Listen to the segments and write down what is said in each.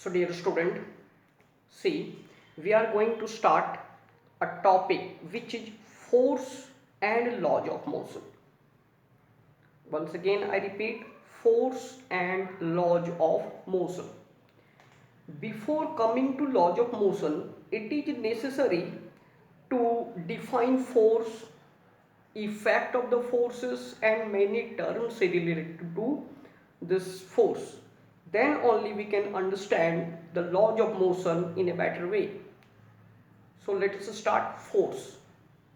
So dear student, see, we are going to start a topic which is force and laws of motion. Once again I repeat, force and laws of motion. Before coming to laws of motion, it is necessary to define force, effect of the forces and many terms related to this force. Then only we can understand the laws of motion in a better way. So let us start force.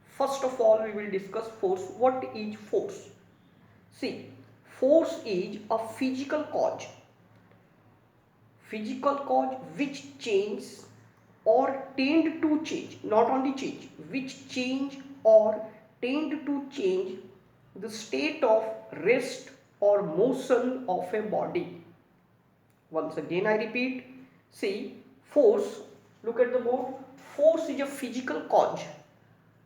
First of all, we will discuss force. What is force? See, force is a physical cause which changes or tend to change, not only change, which change or tend to change the state of rest or motion of a body. Once again I repeat, see, force, look at the board, force is a physical cause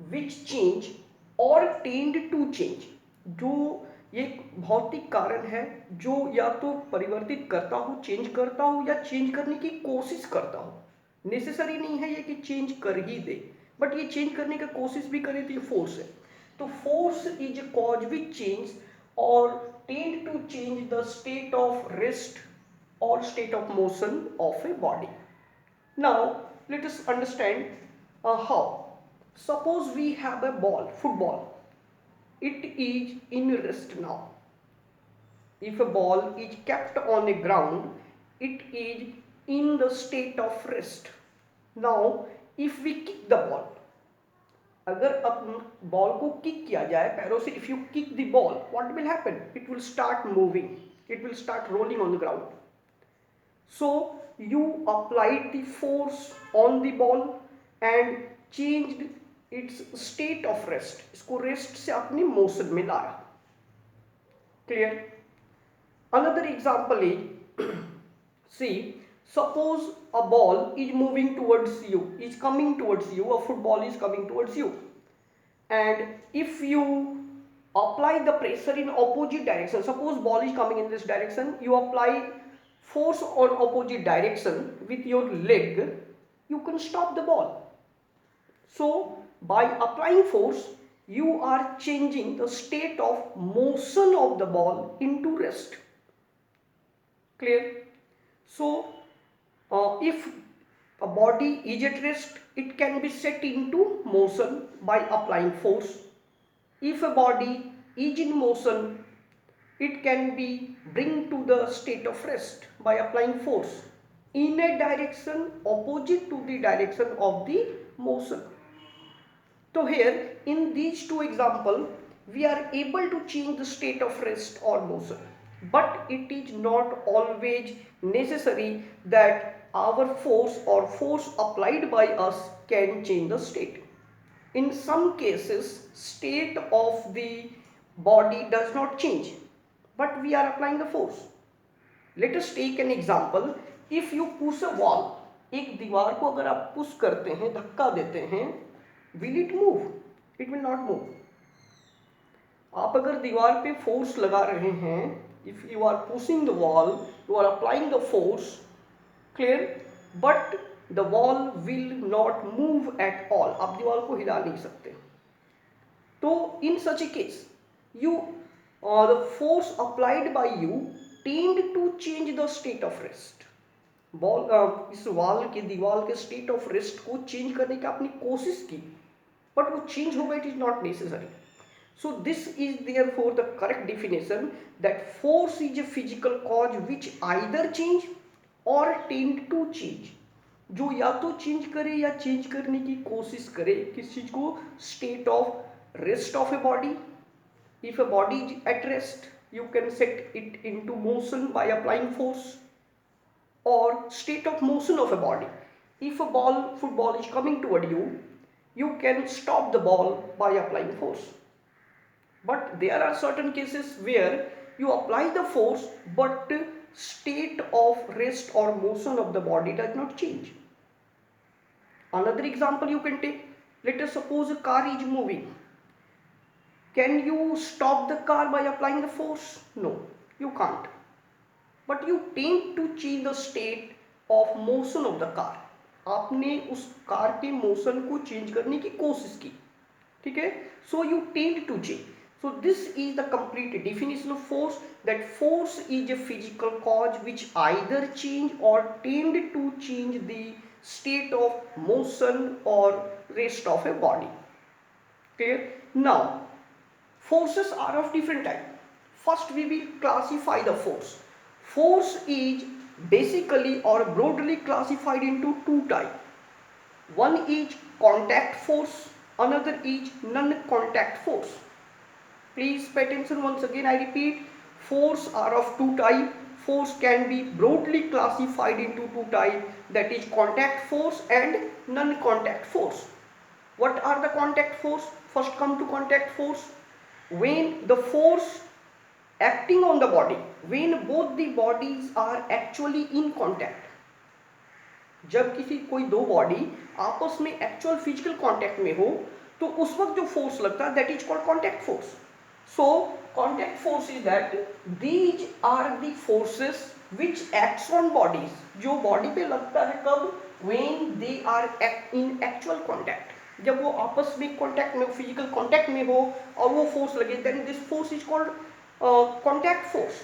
which change or tend to change, जो ये भौतिक कारण है जो या तो परिवर्तित करता हो, चेंज करता हो या चेंज करने की कोशिश करता हो। नेसेसरी नहीं है ये कि चेंज कर ही दे, बट ये चेंज करने की कोशिश भी करे तो ये फोर्स है। तो force is a cause which change और tend to change the state of rest or state of motion of a body. Now let us understand how. Suppose we have a ball, football. It is in rest now. If a ball is kept on a ground, it is in the state of rest. Now if we kick the ball, अगर अब ball को kick किया जाए पैरों से, if you kick the ball, what will happen? It will start moving, it will start rolling on the ground. So you applied the force on the ball and changed its state of rest. इसको rest से अपने motion में लाया. Clear? Another example is, see, suppose a ball is moving towards you, is coming towards you, a football is coming towards you, and if you apply the pressure in opposite direction, suppose ball is coming in this direction, you apply force on opposite direction with your leg, you can stop the ball. So by applying force, you are changing the state of motion of the ball into rest. Clear? So if a body is at rest, it can be set into motion by applying force. If a body is in motion, it can be bring to the state of rest by applying force in a direction opposite to the direction of the motion. So here in these two examples, we are able to change the state of rest or motion, but it is not always necessary that our force or force applied by us can change the state. In some cases, state of the body does not change, but we are applying the force. Let us take an example. If you push a wall, एक दीवार को अगर आप push करते हैं, धक्का देते हैं, will it move? It will not move. आप अगर दीवार पे फोर्स लगा रहे हैं, if you are pushing the wall, you are applying the force, clear, but the wall will not move at all. आप दीवार को हिला नहीं सकते. तो in such a case, you the force applied by you tend to change the state of rest. Ball इस wall के दीवार के स्टेट ऑफ रेस्ट को चेंज करने की आपने कोशिश की, बट वो चेंज होगा, it is not necessary. So this is therefore the correct definition that force is a physical cause which either change or tend to change. जो या तो चेंज करे या चेंज करने की कोशिश करे किस चीज को? State of rest of a body. If a body is at rest, you can set it into motion by applying force, or state of motion of a body. If a football is coming toward you, you can stop the ball by applying force. But there are certain cases where you apply the force, but state of rest or motion of the body does not change. Another example you can take. Let us suppose a car is moving. Can you stop the car by applying the force? No, you can't. But you tend to change the state of motion of the car, आपने उस car के motion को change करने की कोशिश की, ठीक है. So you tend to change. So this is the complete definition of force, that force is a physical cause which either change or tend to change the state of motion or rest of a body. Clear? Now forces are of different type. First we will classify the force. Force is basically or broadly classified into two types. One is contact force, another is non-contact force. Please pay attention once again, I repeat, force are of two types. Force can be broadly classified into two types, that is contact force and non-contact force. What are the contact force? First come to contact force. When the force acting on the body, when both the bodies are actually in contact, जब किसी कोई दो body आपस में actual physical contact में हो तो उस वक्त जो फोर्स लगता है that is called contact force. So contact force is that these are the forces which acts on bodies, जो बॉडी पे लगता है कब, when they are in actual contact, जब वो आपस में कांटेक्ट में फिजिकल कांटेक्ट में हो और वो फोर्स लगे, then this force is called contact force.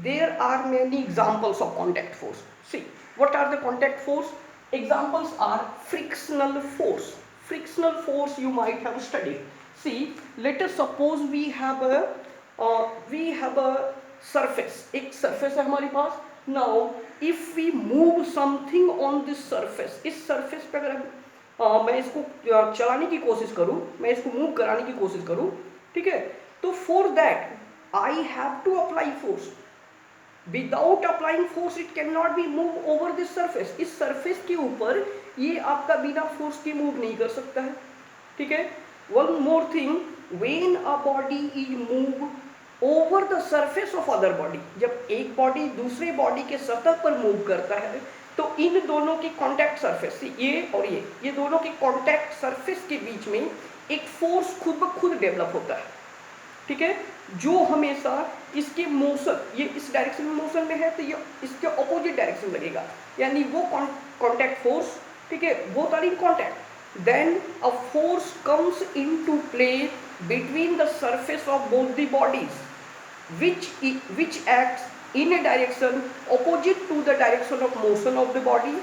There are many examples of contact force. See, what are the contact force? Examples are frictional force. Frictional force you might have studied. See, let us suppose we have a surface. एक surface है हमारे पास. Now, if we move something on this surface, इस surface पे अगर मैं इसको चलाने की कोशिश करूँ, मैं इसको move कराने की कोशिश करूँ, ठीक है? तो for that I have to apply force. Without applying force it cannot be moved over this surface. इस surface के ऊपर ये आपका बिना force के move नहीं कर सकता है, ठीक है. One more thing, when a body is moved over the surface of other body, जब एक body दूसरे body के सतह पर move करता है तो इन दोनों की contact surface, ये और ये दोनों की contact surface के बीच में एक force खुद ब खुद डेवलप होता है, ठीक है, जो हमेशा इसके मोशन, ये इस डायरेक्शन में मोशन में है तो ये इसके ऑपोजिट डायरेक्शन लगेगा, यानी वो कॉन्टैक्ट फोर्स, ठीक है, both are in contact. Then a force comes into play between the surface of both the bodies which acts in a direction opposite to the direction of motion of the body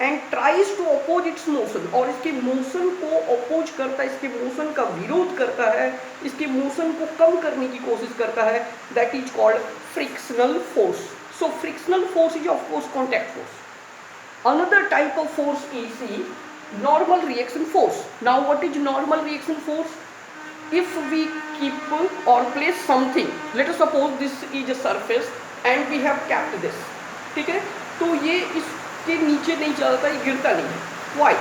and tries to oppose its motion, और इसके motion को oppose करता है, इसके motion का विरोध करता है, इसके मोशन को कम करने की कोशिश करता है, that is called frictional force. So frictional force is of course contact force. Another type of force is the normal reaction force. Now what is normal reaction force? If we keep or place something, let us suppose this is a surface and we have kept this, ठीक है, तो ये इसके नीचे नहीं चलता, ये गिरता नहीं है. Why?